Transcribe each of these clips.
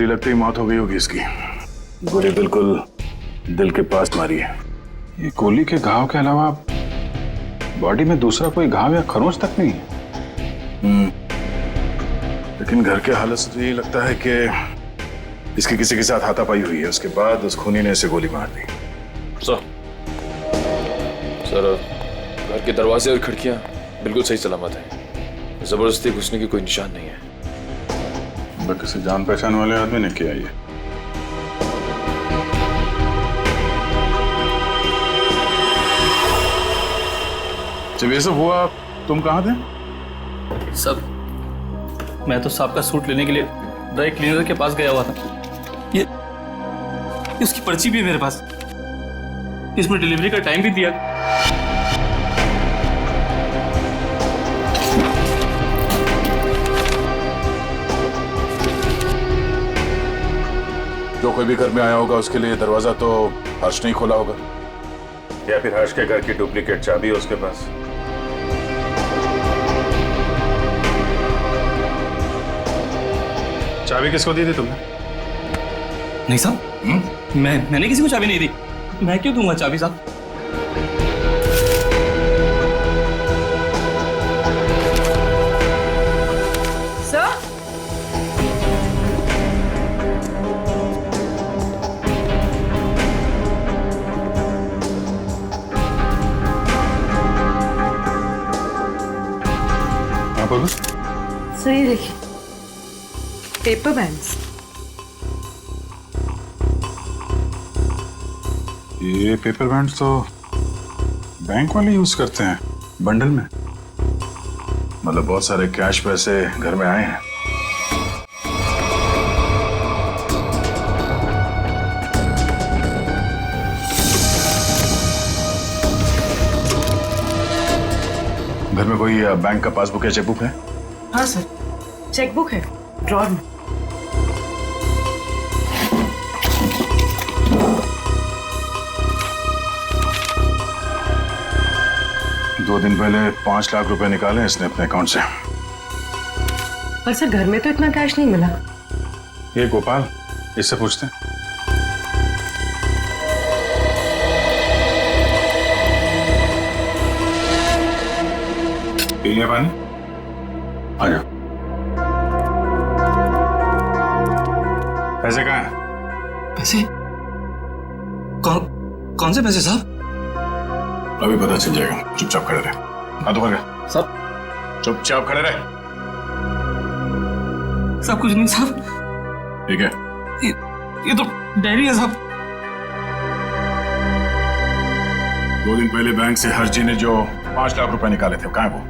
गोली लगते ही मौत हो गई होगी इसकी। गोली बिल्कुल दिल के पास मारी है। ये गोली के घाव के अलावा बॉडी में दूसरा कोई घाव या खरोंच तक नहीं है। लेकिन घर के हालत से तो यही लगता है कि इसकी किसी के साथ हाथापाई हुई है, उसके बाद उस खूनी ने इसे गोली मार दी। सर घर के दरवाजे और खिड़कियां बिल्कुल सही सलामत हैं। जबरदस्ती घुसने की कोई निशान नहीं है। किसी जान पहचान वाले आदमी ने किया ये। जब ये सब हुआ तुम कहाँ थे? सब मैं तो साहब का सूट लेने के लिए ड्राई क्लीनर के पास गया हुआ था। ये उसकी पर्ची भी है मेरे पास, इसमें डिलीवरी का टाइम भी दिया। जो कोई भी घर में आया होगा उसके लिए दरवाजा तो हर्ष नहीं खोला होगा, या फिर हर्ष के घर की डुप्लीकेट चाबी है उसके पास। चाबी किसको दी थी तुमने? नहीं साहब, मैंने किसी को चाबी नहीं दी। मैं क्यों दूंगा चाबी साहब? सर, हाँ बोलो। सही देखिए, पेपर बैंड्स। ये पेपर बैंड्स तो बैंक वाले यूज करते हैं बंडल में। मतलब बहुत सारे कैश पैसे घर में आए हैं। घर में कोई बैंक का पासबुक या चेकबुक है? हाँ सर, चेकबुक है ड्रॉर में। दो दिन पहले 5 लाख रुपए निकाले इसने अपने अकाउंट से। पर सर घर में तो इतना कैश नहीं मिला। ये गोपाल, इससे पूछते हैं। पी लिया पानी? आ जाओ। पैसे कहाँ हैं? पैसे? कौन से पैसे साहब? अभी पता चल जाएगा, चुपचाप खड़े रहे। हाथ ऊपर कर। साहब, चुपचाप खड़े रहे। सब कुछ नहीं साहब। ठीक है, ये तो डायरी है साहब। 2 दिन पहले बैंक से हर्ष जी ने जो 5 लाख रुपए निकाले थे, कहाँ है वो?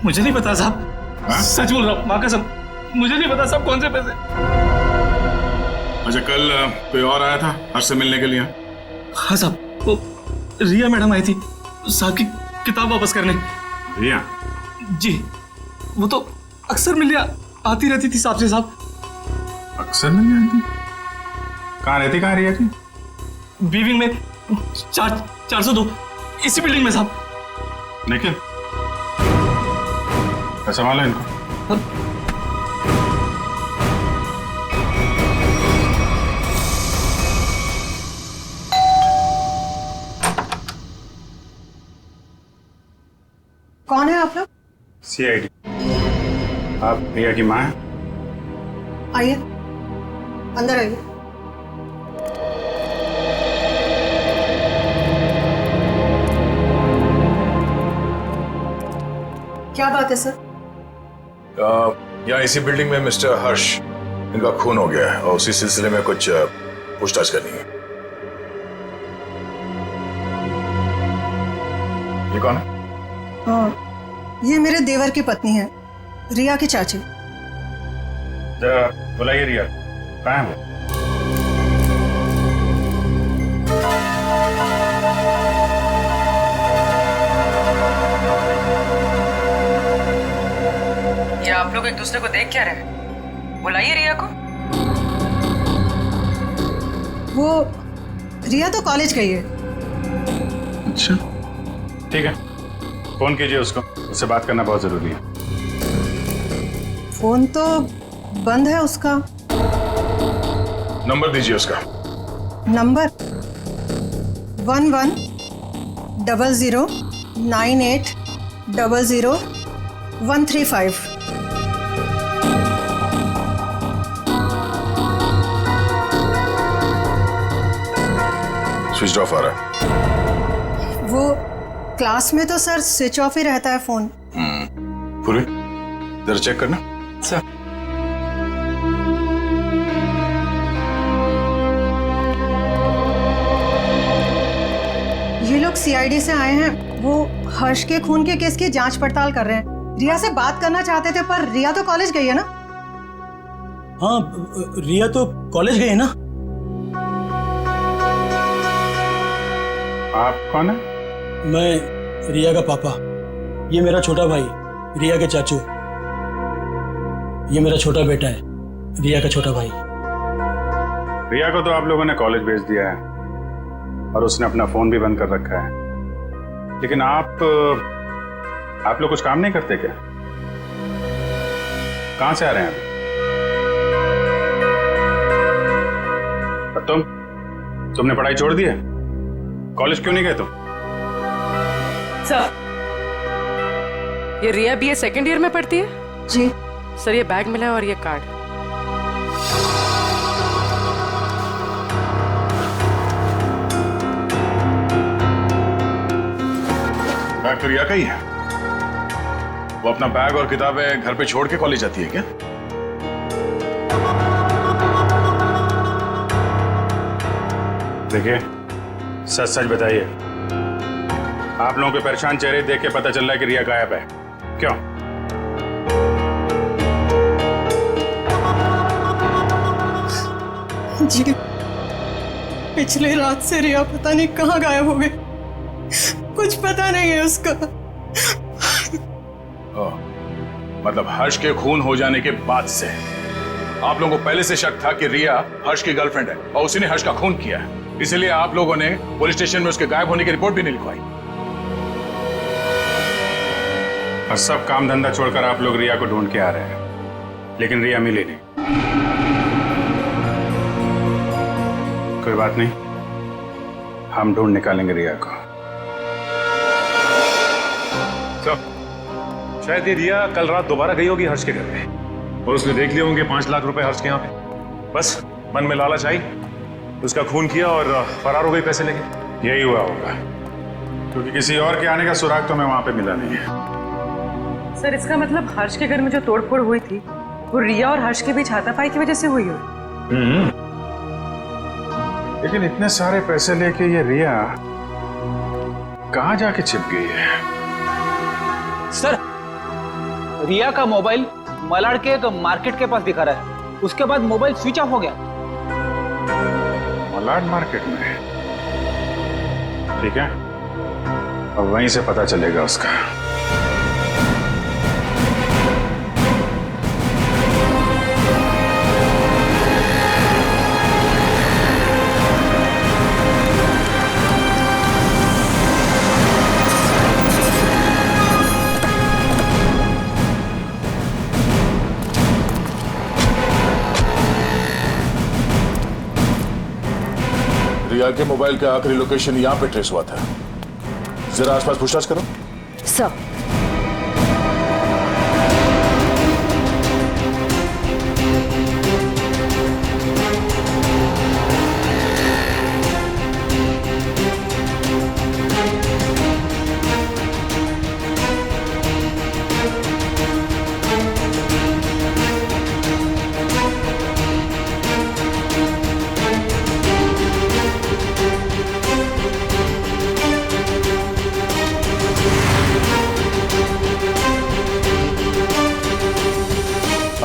मुझे नहीं पता साहब। हाँ? सच बोल रहा हूँ, माँ कसम, मुझे नहीं पता साहब कौन से पैसे। अच्छा, कल कोई और आया था हर्ष से मिलने के लिए? हाँ साहब, वो रिया मैडम आई थी साहब की किताब वापस करने। रिया? जी, वो तो अक्सर मिलने आती रहती थी साहब से। साहब अक्सर नहीं आती? कहाँ रहती? कहाँ रिया की? बीविंग में 402 इसी बिल्डिंग में साहब। लेकिन पैसा माला इनको। कौन है आप लोग? CID। आप रिया की माँ हैं? आइए, अंदर आइए। क्या बात है सर? यहाँ इसी बिल्डिंग में मिस्टर हर्ष, इनका खून हो गया है और उसी सिलसिले में कुछ पूछताछ करनी है। ये कौन है? ये मेरे देवर की पत्नी है, रिया की चाची। जरा बुलाइए रिया, कहाँ है वो? ये आप लोग एक दूसरे को देख क्या रहे? बुलाइए रिया को। वो रिया तो कॉलेज गई है। अच्छा, ठीक है, फोन कीजिए उसको, उससे बात करना बहुत जरूरी है। फोन तो बंद है उसका। नंबर दीजिए उसका। नंबर 110098000135। स्विच ऑफ आ रहा है। वो क्लास में तो सर स्विच ऑफ ही रहता है फोन। पूरी जरा चेक करना। सर ये लोग सीआईडी से आए हैं। वो हर्ष के खून के केस की जांच पड़ताल कर रहे हैं। रिया से बात करना चाहते थे, पर रिया तो कॉलेज गई है ना। हाँ, रिया तो कॉलेज गई है ना। आप कौन है? मैं रिया का पापा। ये मेरा छोटा भाई रिया के चाचू। ये मेरा छोटा बेटा है, रिया का छोटा भाई। रिया को तो आप लोगों ने कॉलेज भेज दिया है और उसने अपना फोन भी बंद कर रखा है, लेकिन आप लोग कुछ काम नहीं करते क्या? कहां से आ रहे हैं अभी? तुमने पढ़ाई छोड़ दी है? कॉलेज क्यों नहीं गए तुम? सर, ये रिया BA सेकेंड ईयर में पढ़ती है? जी सर, ये बैग मिला है और ये कार्ड। बैग तो रिया का ही है। वो अपना बैग और किताबें घर पे छोड़ के कॉलेज जाती है क्या? देखिए, सच सच बताइए, आप लोगों के परेशान चेहरे देख के पता चल रहा है कि रिया गायब है। क्यों? जी, पिछले रात से रिया पता नहीं कहाँ गायब हो गई। कुछ पता नहीं है उसका। मतलब हर्ष के खून हो जाने के बाद से आप लोगों को पहले से शक था कि रिया हर्ष की गर्लफ्रेंड है और उसी ने हर्ष का खून किया है, इसलिए आप लोगों ने पुलिस स्टेशन में उसके गायब होने की रिपोर्ट भी नहीं लिखवाई। और सब काम धंधा छोड़कर आप लोग रिया को ढूंढ के आ रहे हैं, लेकिन रिया मिली नहीं। कोई बात नहीं, हम ढूंढ निकालेंगे रिया को। तो शायद ये रिया कल रात दोबारा गई होगी हर्ष के घर पे और उसने देख लिए होंगे 5 लाख रुपए हर्ष के यहाँ पे। बस मन में लालच आई, उसका खून किया और फरार हो गई पैसे लेके। यही हुआ होगा, क्योंकि किसी और के आने का सुराग तो हमें वहां पे मिला नहीं है। सर, इसका मतलब हर्ष के घर में जो तोड़फोड़ हुई थी वो रिया और हर्ष के बीच हाथापाई की वजह से हुई हो। लेकिन इतने सारे पैसे लेके ये रिया कहाँ जाके छिप गई है? सर, रिया का मोबाइल मलाड के एक मार्केट के पास दिखा रहा है। उसके बाद मोबाइल स्विच ऑफ हो गया। मलाड मार्केट में? ठीक है, अब वहीं से पता चलेगा उसका। रिया के मोबाइल का आखिरी लोकेशन यहाँ पे ट्रेस हुआ था। जरा आसपास पूछताछ करो। सर,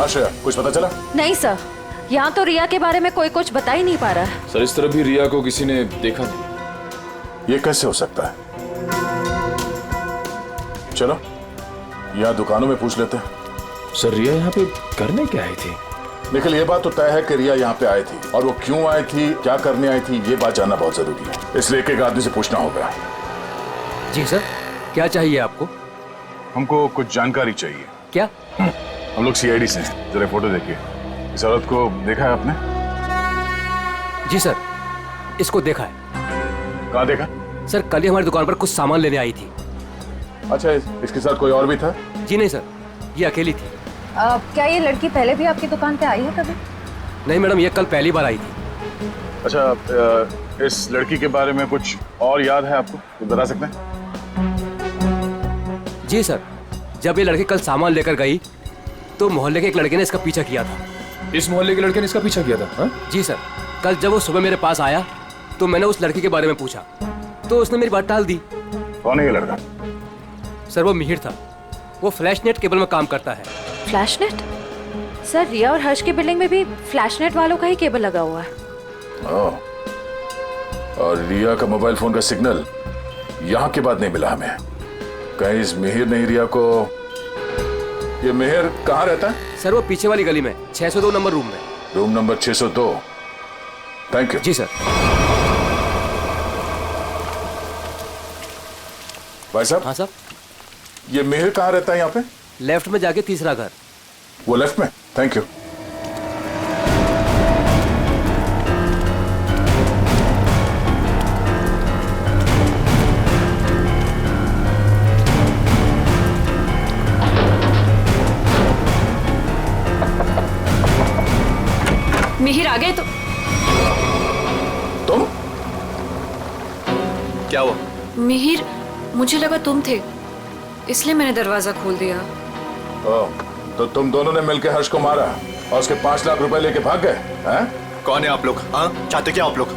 श्रेया, कुछ पता चला? नहीं सर, यहाँ तो रिया के बारे में कोई कुछ बता ही नहीं पा रहा है। सर, इस तरह भी रिया को किसी ने देखा नहीं। ये कैसे हो सकता है? चलो यहाँ दुकानों में पूछ लेते हैं। सर, रिया यहाँ पे करने क्या आई थी? निखिल, ये बात तो तय है कि रिया यहाँ पे आई थी, और वो क्यों आई थी, क्या करने आई थी, ये बात जानना बहुत जरूरी है। इसलिए एक एक आदमी से पूछना होगा। जी सर, क्या चाहिए आपको? हमको कुछ जानकारी चाहिए। क्या? हम लोग सीआईडी से हैं। जरा फोटो देखिए। इस औरत को देखा है आपने? जी सर, इसको देखा है। कहाँ देखा? सर कल ही हमारी दुकान पर कुछ सामान लेने आई थी। अच्छा, इसके साथ कोई और भी था? जी नहीं सर, ये अकेली थी। क्या ये लड़की पहले भी आपकी दुकान पे आई है कभी? नहीं मैडम, ये कल पहली बार आई थी। अच्छा, इस लड़की के बारे में कुछ और याद है आपको, तो बता सकते हैं? जी सर, जब ये लड़की कल सामान लेकर गई तो मोहल्ले के एक लड़के ने इसका पीछा किया था। इस मोहल्ले के लड़के ने इसका पीछा किया था? हाँ? जी सर, कल जब वो सुबह मेरे पास आया तो मैंने उस लड़की के बारे में पूछा तो उसने मेरी बात टाल दी। कौन है ये लड़का? सर वो मिहिर था, वो फ्लैश नेट केबल में काम करता है। Flash net? सर रिया और हर्ष की बिल्डिंग में भी फ्लैश नेट वालों का ही केबल लगा हुआ है। ओह, और रिया का मोबाइल फोन का सिग्नल यहाँ के बाद नहीं मिला हमें। कहीं इस मिहिर ने रिया को... ये मिहिर कहाँ रहता है? सर वो पीछे वाली गली में 602 नंबर रूम में। Room number 602। Thank you. जी सर। भाई साहब। हाँ साहब। ये मिहिर कहाँ रहता है यहाँ पे? लेफ्ट में जाके तीसरा घर। वो लेफ्ट में? Thank you. मिहिर आ गए तो? तुम? क्या हुआ? मिहिर, मुझे लगा तुम थे, इसलिए मैंने दरवाजा खोल दिया। ओह, तो तुम दोनों ने मिलकर हर्ष को मारा और उसके 5 लाख रुपए लेके भाग गए हैं? कौन है आप लोग? हाँ, चाहते क्या आप लोग?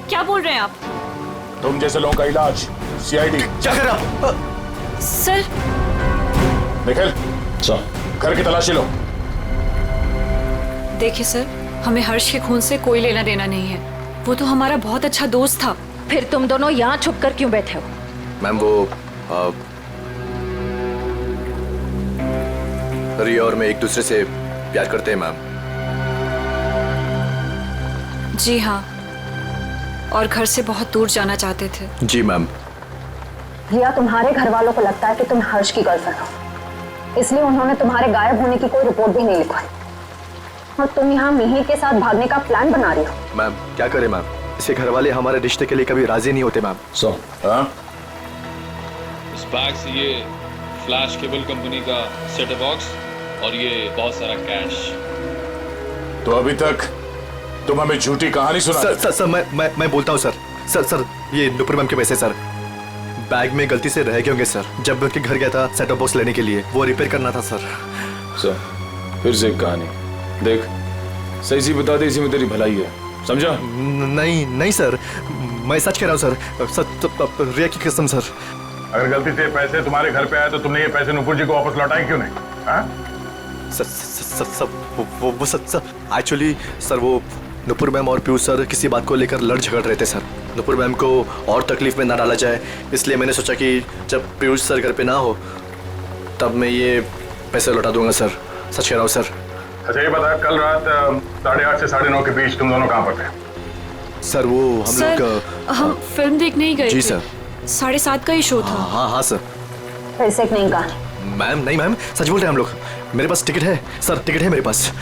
क्या बोल रहे हैं आप? तुम जैसे लोगों का इलाज सीआईडी। क्या कर रहे आप? सर। निखिल, घर की तलाशी लो। देखिए सर, हमें हर्ष के खून से कोई लेना देना नहीं है, वो तो हमारा बहुत अच्छा दोस्त था। फिर तुम दोनों यहाँ छुप कर क्यों बैठे हो? मैम वो रिया और मैं एक दूसरे से प्यार करते हैं मैम। जी हाँ, और घर से बहुत दूर जाना चाहते थे। जी मैम। रिया, तुम्हारे घर वालों को लगता है कि तुम हर्ष की गर्लफ्रेंड हो, इसलिए उन्होंने तुम्हारे गायब होने की कोई रिपोर्ट भी नहीं लिखवाई और तुम यहाँ मिहिर के साथ भागने का प्लान बना रही हो। मैम क्या करें मैम, इसके घर वाले हमारे रिश्ते के लिए कभी राजी नहीं होते मैम। इस बैग से ये फ्लैश केबल कंपनी का सेट बॉक्स और ये बहुत सारा कैश। तो अभी तक तुम हमें झूठी कहानी सुना। सर मैं बोलता हूँ सर ये नुपुर मैम के पैसे सर बैग में गलती से रह गए होंगे सर। जब मैं उनके घर गया था सेट बॉक्स लेने के लिए, वो रिपेयर करना था सर। फिर से एक कहानी देख, सही सी बता दे, इसी में तेरी भलाई है, समझा? नहीं सर, मैं सच कह रहा हूँ सर, रिया की कसम सर। अगर गलती से पैसे तुम्हारे घर पे आए तो तुमने ये पैसे नुपुर जी को वापस लौटाए क्यों नहीं? सर एक्चुअली सर वो नुपुर मैम और पीयूष सर किसी बात को लेकर लड़ झगड़ रहे थे सर। नुपुर मैम को और तकलीफ में ना डाला जाए, इसलिए मैंने सोचा कि जब पीयूष सर घर पे ना हो तब मैं ये पैसे लौटा दूंगा सर। सच कह रहा हूँ सर। अच्छा ये बता, कल रात 8:30 से 9:30 के बीच तुम दोनों कहाँ पर थे? सर वो हम लोग हम फिल्म देखने ही गए जी थे। सर। 7:30 का ही शो था। हाँ सर। फिर से नहीं कहा। मैम नहीं मैम, सच बोल रहे हैं हम लोग। मेरे पास टिकट है सर, टिकट है मेरे पास।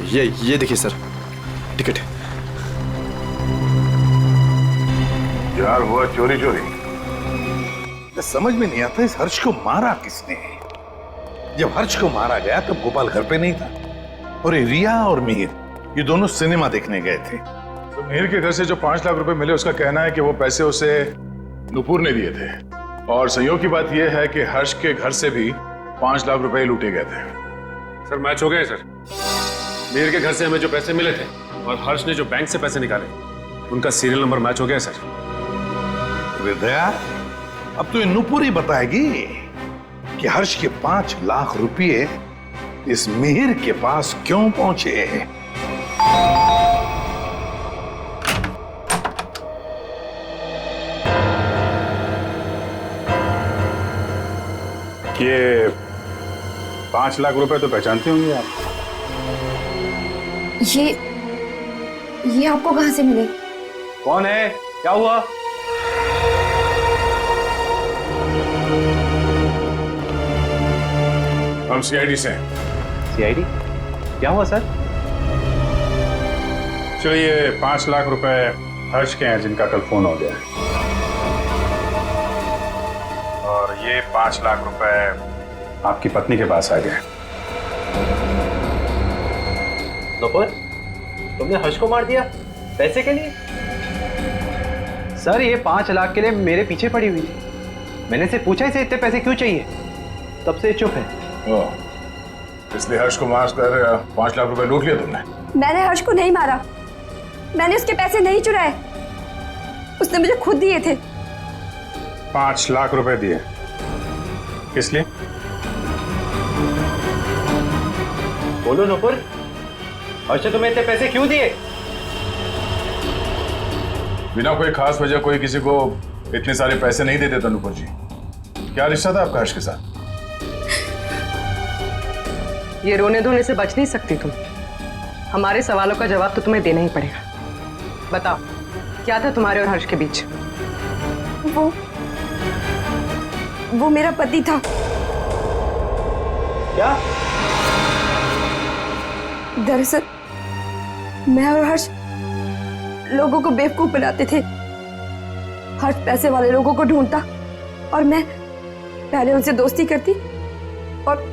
ये देखिए सर, टिकट। यार हुआ चोरी। समझ में नहीं आता इस हर्ष को मारा किसने। जब हर्ष को मारा गया तब गोपाल घर पे नहीं था और ये रिया और मिहिर ये दोनों सिनेमा देखने गए थे। तो मिहिर के घर से जो 5 लाख रुपए मिले, उसका कहना है कि वो पैसे उसे नुपुर ने दिए थे। और संयोग की बात यह है कि हर्ष के घर से भी 5 लाख रुपए लूटे गए थे। सर मैच हो गए सर। मिहिर के घर से हमें जो पैसे मिले थे और हर्ष ने जो बैंक से पैसे निकाले, उनका सीरियल नंबर मैच हो गया सर। हृदया, अब तो ये नुपुर ही बताएगी कि हर्ष के 5 लाख रुपए इस मिहिर के पास क्यों पहुंचे। ये 5 लाख रुपए तो पहचानते होंगे आप। ये आपको कहां से मिले? कौन है? क्या हुआ? हम सीआईडी से। सीआईडी? क्या हुआ सर? एक्चुअली ये 5 लाख रुपए हर्ष के हैं जिनका कल फोन हो गया, और ये 5 लाख रुपए आपकी पत्नी के पास आ गए। नुपुर, तुमने हर्ष को मार दिया पैसे के लिए? सर ये 5 लाख के लिए मेरे पीछे पड़ी हुई थी। मैंने से पूछा इसे इतने पैसे क्यों चाहिए, तब से चुप है। इसलिए हर्ष को मार कर 5 लाख रुपए लूट लिया तुमने? मैंने हर्ष को नहीं मारा, मैंने उसके पैसे नहीं चुराए, उसने मुझे खुद दिए थे। 5 लाख रुपए दिए, किस लिए? बोलो नुपुर, हर्ष ने तुम्हें इतने पैसे क्यों दिए? बिना कोई खास वजह कोई किसी को इतने सारे पैसे नहीं दे देता नुपुर जी। क्या रिश्ता था आपका हर्ष के साथ? ये रोने धोने से बच नहीं सकती तुम। हमारे सवालों का जवाब तो तुम्हें देना ही पड़ेगा। बताओ, क्या था तुम्हारे और हर्ष के बीच? वो मेरा पति था। क्या? दरअसल मैं और हर्ष लोगों को बेवकूफ बनाते थे। हर्ष पैसे वाले लोगों को ढूंढता और मैं पहले उनसे दोस्ती करती और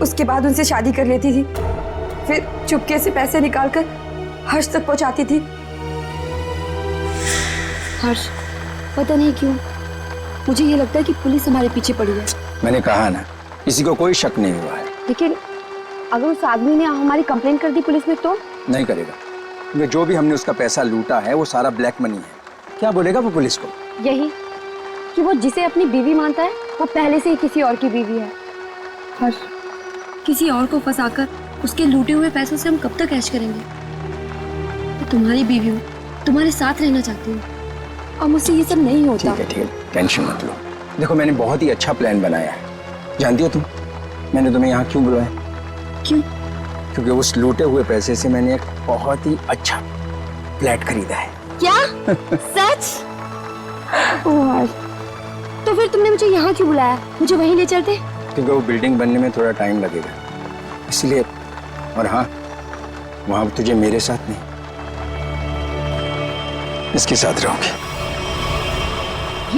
उसके बाद उनसे शादी कर लेती थी। फिर चुपके से पैसे निकालकर हर्ष तक पहुंचाती थी। हर्ष, पता नहीं क्यों मुझे ये लगता है कि पुलिस हमारे पीछे पड़ी है। मैंने कहा ना, किसी को कोई शक नहीं हुआ है। लेकिन अगर उस आदमी ने हमारी कंप्लेन कर दी पुलिस में तो? नहीं करेगा, क्योंकि जो भी हमने उसका पैसा लूटा है वो सारा ब्लैक मनी है। क्या बोलेगा वो पुलिस को? यही कि वो जिसे अपनी बीवी मानता है वो पहले से ही किसी और की बीवी है। हर्ष, किसी और को फंसाकर उसके लूटे हुए पैसों से हम कब तक ऐश करेंगे? तो तुम्हारी बीवी हूँ, तुम्हारे साथ रहना चाहती हूँ और मुझसे ये सब नहीं होता। ठीक है, टेंशन मत लो। देखो, मैंने बहुत ही अच्छा प्लान बनाया है। जानती हो तुम, मैंने तुम्हें यहाँ क्यों बुलाया? क्यों? क्योंकि उस लूटे हुए पैसे से मैंने एक बहुत ही अच्छा फ्लैट खरीदा है। क्या? सच? ओह हर्ष, तो फिर तुमने मुझे यहाँ क्यों बुलाया? मुझे वहीं ले चलते। क्योंकि वो बिल्डिंग बनने में थोड़ा टाइम लगेगा, इसलिए। और हाँ, वहां तुझे मेरे साथ नहीं, इसके साथ रहोगे।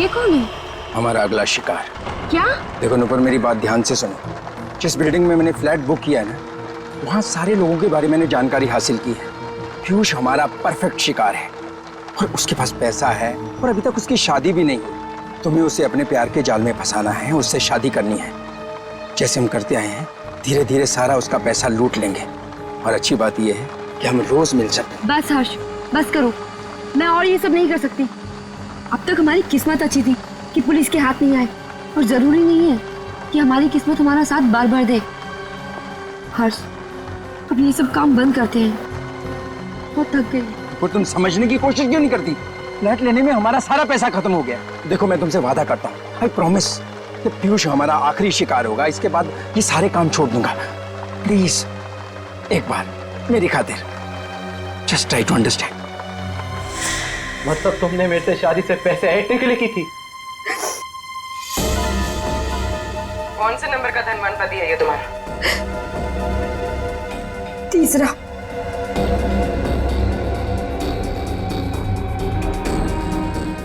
ये कौन है? हमारा अगला शिकार। क्या? देखो नुपुर, मेरी बात ध्यान से सुनो। जिस बिल्डिंग में मैंने फ्लैट बुक किया है ना, वहां सारे लोगों के बारे में मैंने जानकारी हासिल की है। पीयूष हमारा परफेक्ट शिकार है और उसके पास पैसा है और अभी तक उसकी शादी भी नहीं हुई। तुम्हें उसे अपने प्यार के जाल में फंसाना है, उससे शादी करनी है। जैसे हम करते आए हैं, धीरे धीरे सारा उसका पैसा लूट लेंगे। और अच्छी बात यह है कि हम रोज मिल सकते हैं। बस हर्ष, बस करो। मैं और ये सब नहीं कर सकती। अब तक हमारी किस्मत अच्छी थी कि पुलिस के हाथ नहीं आए, और जरूरी नहीं है कि हमारी किस्मत हमारा साथ बार बार दे। हर्ष, अब ये सब काम बंद करते हैं, बहुत थक गई। और तुम समझने की कोशिश क्यों नहीं करती? फ्लैट लेने में हमारा सारा पैसा खत्म हो गया। देखो, मैं तुमसे वादा करता हूँ, आई प्रॉमिस, कि पीयूष हमारा आखिरी शिकार होगा। इसके बाद ये सारे काम छोड़ दूंगा। प्लीज एक बार मेरी खातिर, जस्ट ट्राई टू अंडरस्टैंड। मतलब तुमने मेरे से शादी से पैसे ऐंठने के लिए की थी? कौन से नंबर का धनवान पति है ये तुम्हारा? तीसरा।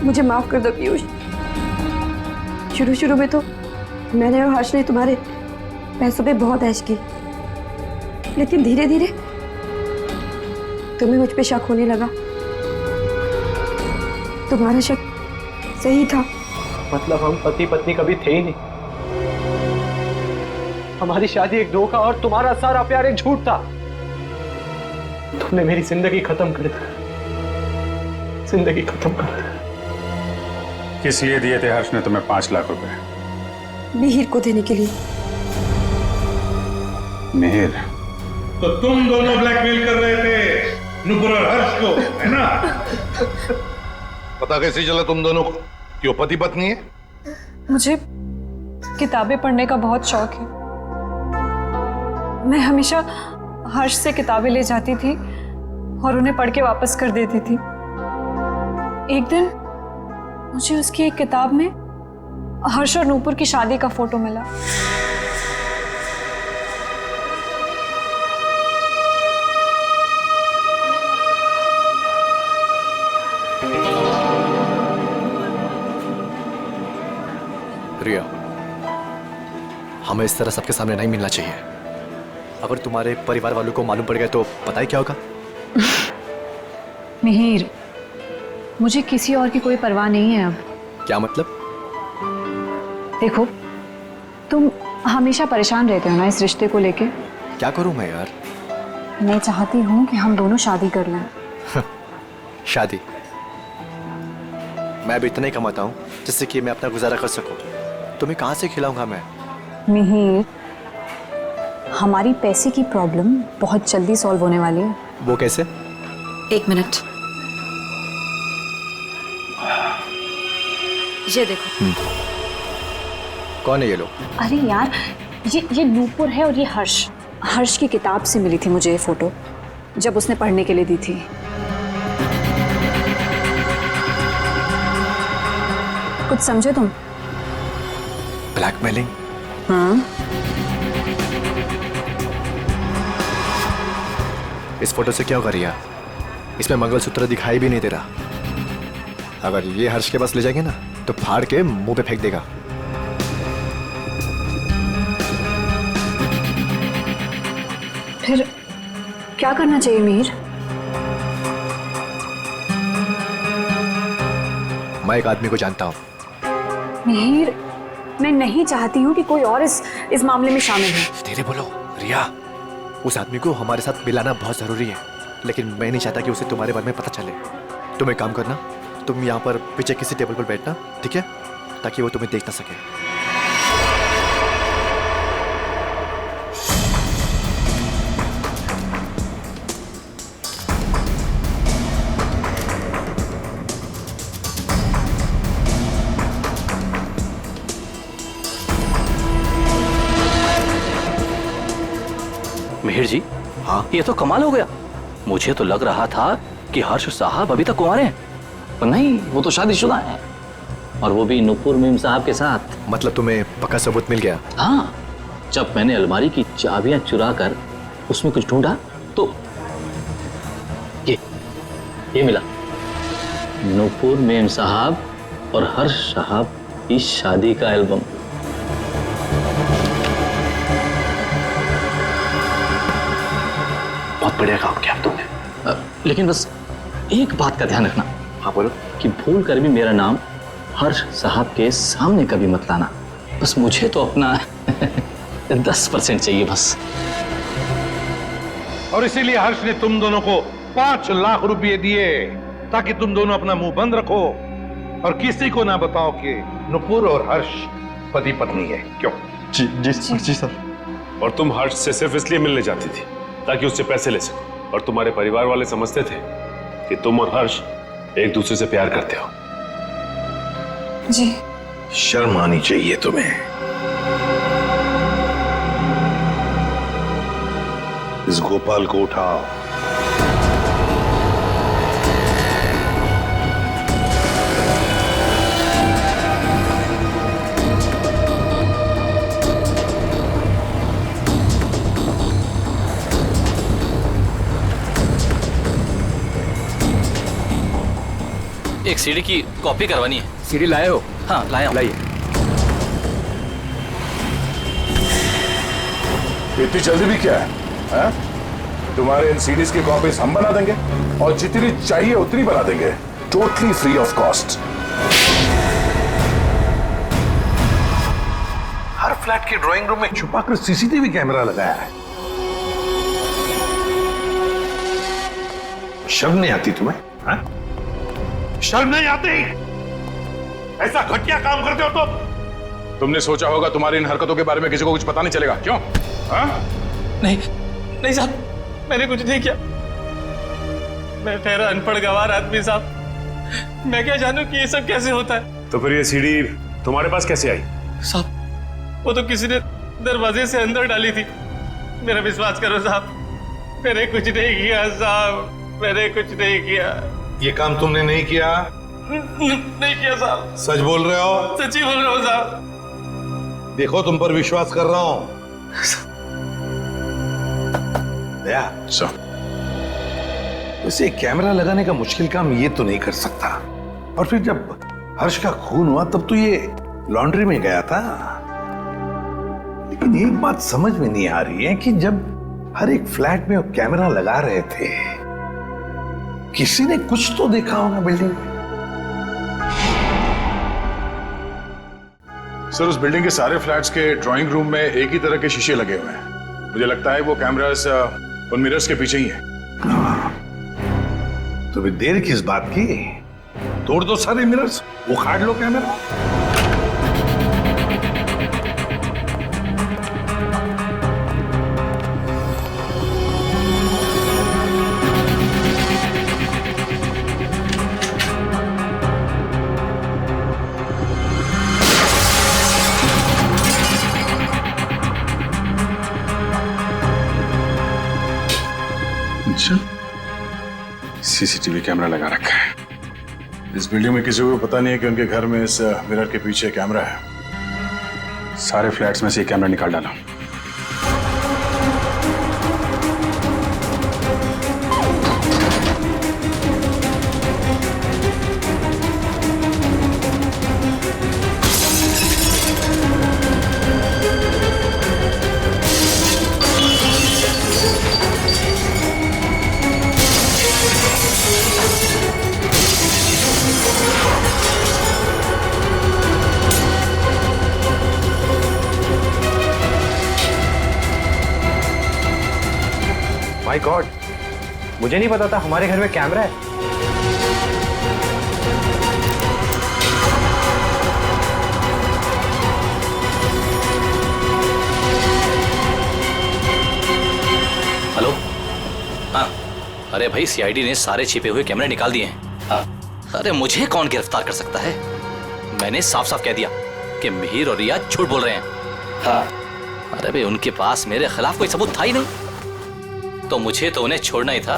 मुझे माफ कर दो पीयूष। शुरू में तो मैंने और हर्ष ने तुम्हारे पैसों पे बहुत ऐश की, लेकिन धीरे धीरे तुम्हें मुझ पे शक होने लगा। तुम्हारा शक सही था। मतलब हम पति पत्नी कभी थे ही नहीं। हमारी शादी एक धोखा और तुम्हारा सारा प्यार एक झूठ था। तुमने मेरी जिंदगी खत्म कर दी, जिंदगी खत्म कर दी। किस लिए दिए थे हर्ष ने तुम्हें 5 लाख रुपए? मिहिर को देने के लिए। मिहिर? तो तुम दोनों ब्लैकमेल कर रहे थे नुपुर और हर्ष को, है ना? पता कैसे चला तुम दोनों को कि वो पति पत्नी है? मुझे किताबें पढ़ने का बहुत शौक है। मैं हमेशा हर्ष से किताबें ले जाती थी और उन्हें पढ़ के वापस कर देती थी। एक दिन मुझे उसकी एक किताब में हर्ष और नूपुर की शादी का फोटो मिला। रिया, हमें इस तरह सबके सामने नहीं मिलना चाहिए। अगर तुम्हारे परिवार वालों को मालूम पड़ गया तो पता ही क्या होगा। मिहिर, मुझे किसी और की कोई परवाह नहीं है अब। क्या मतलब? देखो, तुम हमेशा परेशान रहते हो ना इस रिश्ते को लेके। क्या करूं मैं यार? मैं चाहती हूँ कि हम दोनों शादी कर लें। शादी? मैं भी इतना ही कमाता हूँ जिससे कि मैं अपना गुजारा कर सकूं। तुम्हें कहाँ से खिलाऊंगा मैं? मिहिर, हमारी पैसे की प्रॉब्लम बहुत जल्दी सॉल्व होने वाली है। वो कैसे? 1 मिनट, ये देखो। कौन है ये लोग? अरे यार, ये नूपुर है और ये हर्ष। हर्ष की किताब से मिली थी मुझे ये फोटो, जब उसने पढ़ने के लिए दी थी। कुछ समझे तुम? ब्लैकमेलिंग? हाँ। इस फोटो से क्या होगा रिया? इसमें मंगलसूत्र दिखाई भी नहीं दे रहा। अगर ये हर्ष के पास ले जाएंगे ना तो फाड़ के मुंह पे फेंक देगा। फिर क्या करना चाहिए मिहिर? मैं एक आदमी को जानता हूँ। मिहिर, मैं नहीं चाहती हूँ कि कोई और इस मामले में शामिल हो। धीरे बोलो रिया। उस आदमी को हमारे साथ मिलाना बहुत जरूरी है, लेकिन मैं नहीं चाहता कि उसे तुम्हारे बारे में पता चले। तुम एक काम करना, तुम यहाँ पर पीछे किसी टेबल पर बैठना, ठीक है? ताकि वो तुम्हें देख ना सके। मिहिर जी, हाँ, ये तो कमाल हो गया। मुझे तो लग रहा था कि हर्ष साहब अभी तक कुंवारे हैं, पर नहीं, वो तो शादीशुदा हैं, और वो भी नूपुर मीम साहब के साथ। मतलब तुम्हें पक्का सबूत मिल गया? हाँ, जब मैंने अलमारी की चाबियां चुरा कर उसमें कुछ ढूंढा तो ये मिला। नूपुर मीम साहब और हर्ष साहब की शादी का एल्बम। बहुत बढ़िया काम किया तुमने। लेकिन बस एक बात का ध्यान रखना। हाँ बोलो। कि भूल कर भी मेरा नाम हर्ष साहब के सामने कभी मत लाना। बस मुझे तो अपना 10% चाहिए बस। और इसीलिए हर्ष ने तुम दोनों को 5 लाख रुपए दिए ताकि तुम दोनों अपना मुंह बंद रखो और किसी को ना बताओ कि नुपुर और हर्ष पति पत्नी है। क्यों? जी सर। और तुम हर्ष से सिर्फ इसलिए मिलने जाती थी ताकि उससे पैसे ले सको, और तुम्हारे परिवार वाले समझते थे कि तुम और हर्ष एक दूसरे से प्यार करते हो। जी। शर्म आनी चाहिए तुम्हें। इस गोपाल को उठाओ। एक सीडी की कॉपी करवानी है। सीडी लाए हो? हाँ, लाया हूं। लाइए। इतनी जल्दी भी क्या है? तुम्हारे इन सीडीज की कॉपीज हम बना देंगे और जितनी चाहिए उतनी बना देंगे, totally free of cost. Her flat के ड्राइंग रूम में छुपाकर सीसीटीवी कैमरा लगाया है। शर्म नहीं आती तुम्हें? हाँ? शर्म नहीं आती? ऐसा घटिया काम करते हो तुमने सोचा होगा तुम्हारी इन हरकतों के बारे में किसी को कुछ पता नहीं चलेगा, क्यों? हाँ? नहीं साहब, मैंने कुछ नहीं किया। मैं ठहरा अनपढ़ गंवार आदमी साहब। मैं क्या जानूं कि ये सब कैसे होता है। तो फिर ये सीडी तुम्हारे पास कैसे आई? साहब, वो तो किसी ने दरवाजे से अंदर डाली थी। मेरा विश्वास करो साहब, मैंने कुछ नहीं किया साहब, मैंने कुछ नहीं किया। ये काम तुमने नहीं किया? नहीं किया साहब। सच बोल रहे हो? सच्ची बोल रहा हूँ साहब। देखो, तुम पर विश्वास कर रहा हूं। दया, वैसे कैमरा लगाने का मुश्किल काम ये तो नहीं कर सकता। और फिर जब हर्ष का खून हुआ तब तो ये लॉन्ड्री में गया था। लेकिन एक बात समझ में नहीं आ रही है कि जब हर एक फ्लैट में वो कैमरा लगा रहे थे, किसी ने कुछ तो देखा होगा बिल्डिंग में। सर, उस बिल्डिंग के सारे फ्लैट्स के ड्राइंग रूम में एक ही तरह के शीशे लगे हुए हैं। मुझे लगता है वो कैमरास उन मिरर्स के पीछे ही है। तो भी देर किस बात की? तोड़ दो सारे मिरर्स, उखाड़ लो कैमरा। सीसीटीवी कैमरा लगा रखा है। इस बिल्डिंग में किसी को पता नहीं है कि उनके घर में इस मिरर के पीछे कैमरा है। सारे फ्लैट्स में से एक कैमरा निकाल डाला। माय गॉड, मुझे नहीं पता था हमारे घर में कैमरा है। हेलो। हाँ, अरे भाई, सीआईडी ने सारे छिपे हुए कैमरे निकाल दिए हैं। हाँ, अरे मुझे कौन गिरफ्तार कर सकता है? मैंने साफ साफ कह दिया कि मिहिर और रिया झूठ बोल रहे हैं। हाँ, अरे भाई, उनके पास मेरे खिलाफ कोई सबूत था ही नहीं, तो मुझे तो उन्हें छोड़ना ही था।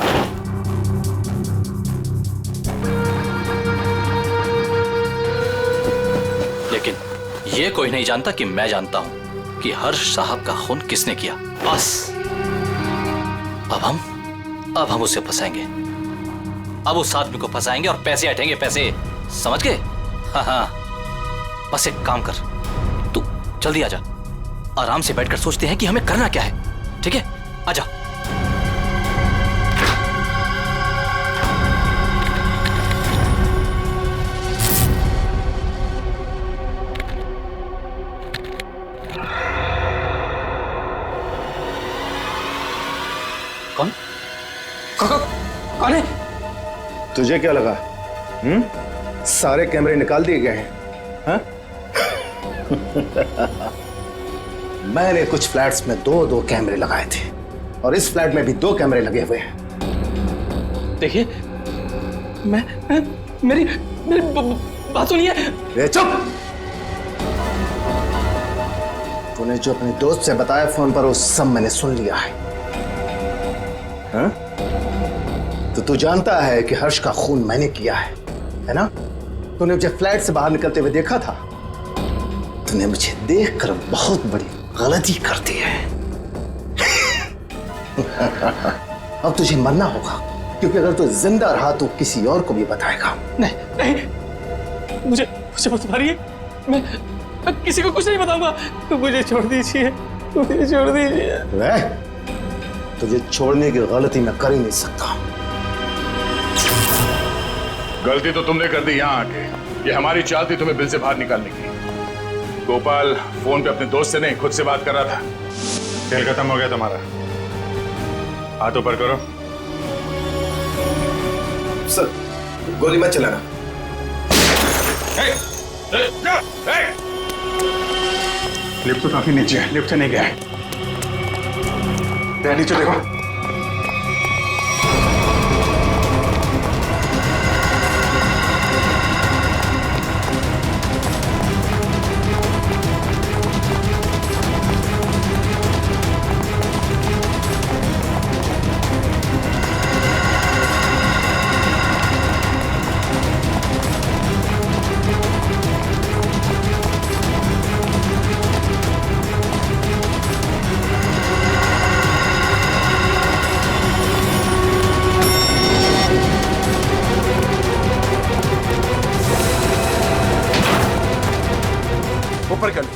लेकिन ये कोई नहीं जानता कि मैं जानता हूं कि हर्ष साहब का खून किसने किया। बस अब हम उसे फंसाएंगे। अब उस आदमी को फंसाएंगे और पैसे हटेंगे, पैसे, समझ गए? हाँ हाँ, बस एक काम कर, तू जल्दी आजा। आराम से बैठकर सोचते हैं कि हमें करना क्या है। ठीक है, आजा। कौन है? तुझे क्या लगा? सारे कैमरे निकाल दिए गए हैं? हाँ? मैंने कुछ फ्लैट्स में दो कैमरे लगाए थे और इस फ्लैट में भी 2 कैमरे लगे हुए हैं। देखिए, मेरी बात सुनिए। चुप! तूने जो अपने दोस्त से बताया फोन पर, वो सब मैंने सुन लिया है। हाँ? तो तू जानता है कि हर्ष का खून मैंने किया है ना? तूने मुझे फ्लैट से बाहर निकलते हुए देखा था। तूने मुझे देखकर बहुत बड़ी गलती कर दी है। अब तुझे मरना होगा, क्योंकि अगर तू जिंदा रहा तो किसी और को भी बताएगा। नहीं, मुझे मत मारिए। मैं किसी को कुछ नहीं बताऊंगा। तो मुझे छोड़ दीजिए, मुझे छोड़ दीजिए। तुझे छोड़ने की गलती मैं कर ही नहीं सकता। गलती तो तुमने कर दी यहाँ आके। ये हमारी चाल थी तुम्हें बिल से बाहर निकालने की। गोपाल फोन पे अपने दोस्त से नहीं, खुद से बात कर रहा था। खेल खत्म हो गया तुम्हारा। हाथ ऊपर करो। सर, गोली मत चलाना। लिफ्ट तो काफी नीचे है, लिफ्ट से नहीं गया है। नीचे देखो। ऊपर कर लो।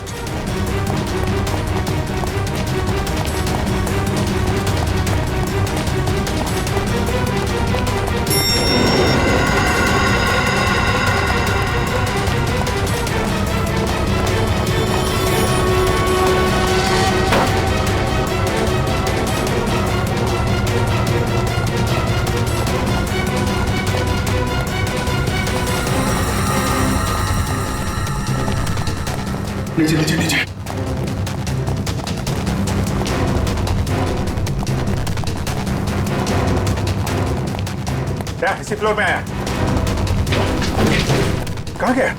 नीचे नीचे नीचे। क्या इसी फ्लोर पे आया? कहाँ गया?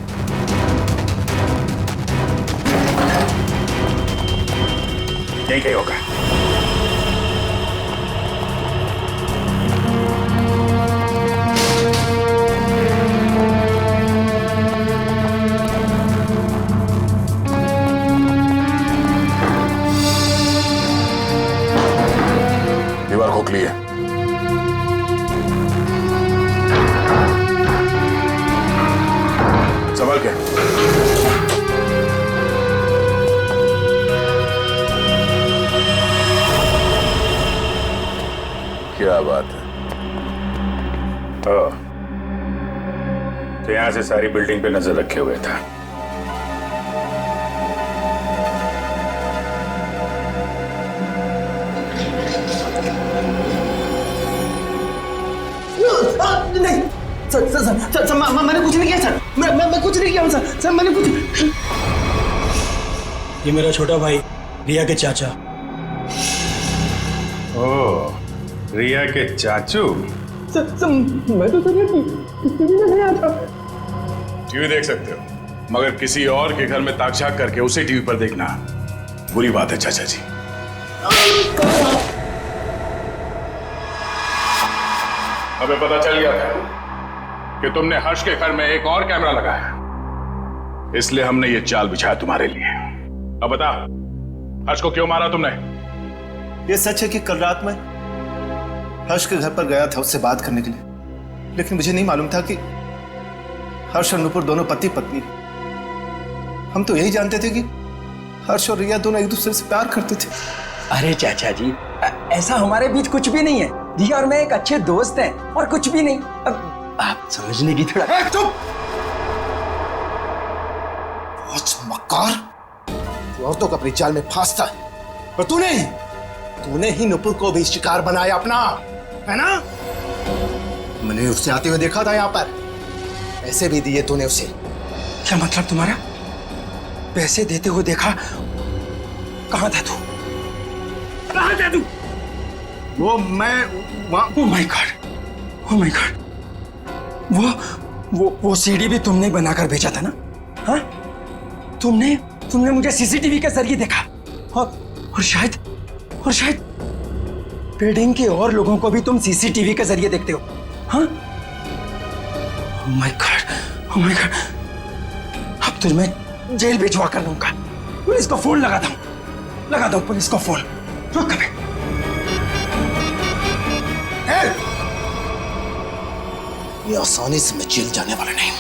यहीं कहीं होगा। दीवार खोखली है। संभाल के। क्या बात है? तो यहां से सारी बिल्डिंग पे नजर रखे हुए था। नहीं सर, मैंने कुछ नहीं किया सर। मैं कुछ नहीं किया सर, मैंने कुछ। ये मेरा छोटा भाई रिया के चाचा। ओह, रिया के चाचू। मैं तो सर टीवी में गया था। टीवी देख सकते हो, मगर किसी और के घर में ताक-झाक करके उसे टीवी पर देखना बुरी बात है चाचा जी। हमें पता चल गया था कि तुमने हर्ष के घर में एक और कैमरा लगाया, इसलिए हमने ये चाल बिछाया तुम्हारे लिए। अब बता, हर्ष को क्यों मारा तुमने? ये सच है कि कल रात में हर्ष के घर पर गया था उससे बात करने के लिए, लेकिन मुझे नहीं मालूम था कि हर्ष और नुपुर दोनों पति पत्नी। हम तो यही जानते थे कि हर्ष और रिया दोनों एक दूसरे से प्यार करते थे। अरे चाचा जी, ऐसा हमारे बीच कुछ भी नहीं है। रिया और मैं एक अच्छे दोस्त हैं और कुछ भी नहीं। अब आप समझने की थोड़ा। चुप! बहुत मक्कार, तू औरतों को अपनी जाल में फांसता है, और तूने ही नुपुर को भी शिकार बनाया अपना, है ना? मैंने उससे आते हुए देखा था यहाँ पर, पैसे भी दिए तूने उसे। क्या मतलब तुम्हारा? पैसे देते हुए देखा? कहाँ था तू? कहाँ था तू? वो मैं वहाँ। Oh my God, oh my God, वो सीडी भी तुमने बनाकर भेजा था ना? हाँ, तुमने मुझे सीसीटीवी के जरिए देखा, और शायद बिल्डिंग के और लोगों को भी तुम सीसीटीवी के जरिए देखते हो। हाँ? Oh my God, oh my God, अब तो मैं जेल भिजवा कर लूंगा। पुलिस को फोन लगा दो पुलिस को फोन। रुक कभी। ये आसानी से मैं जेल जाने वाला नहीं हूं।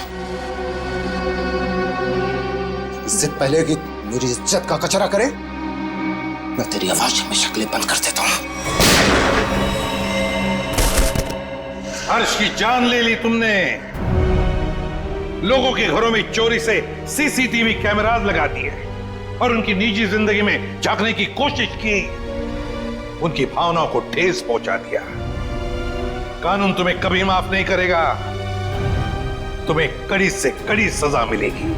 इससे पहले कि मेरी इज्जत का कचरा करे, मैं तेरी आवाज में शक्लें बंद कर देता हूं। हर्ष की जान ले ली तुमने। लोगों के घरों में चोरी से सीसीटीवी कैमरास लगा दिए और उनकी निजी जिंदगी में झांकने की कोशिश की। उनकी भावनाओं को ठेस पहुंचा दिया। कानून तुम्हें कभी माफ नहीं करेगा। तुम्हें कड़ी से कड़ी सजा मिलेगी।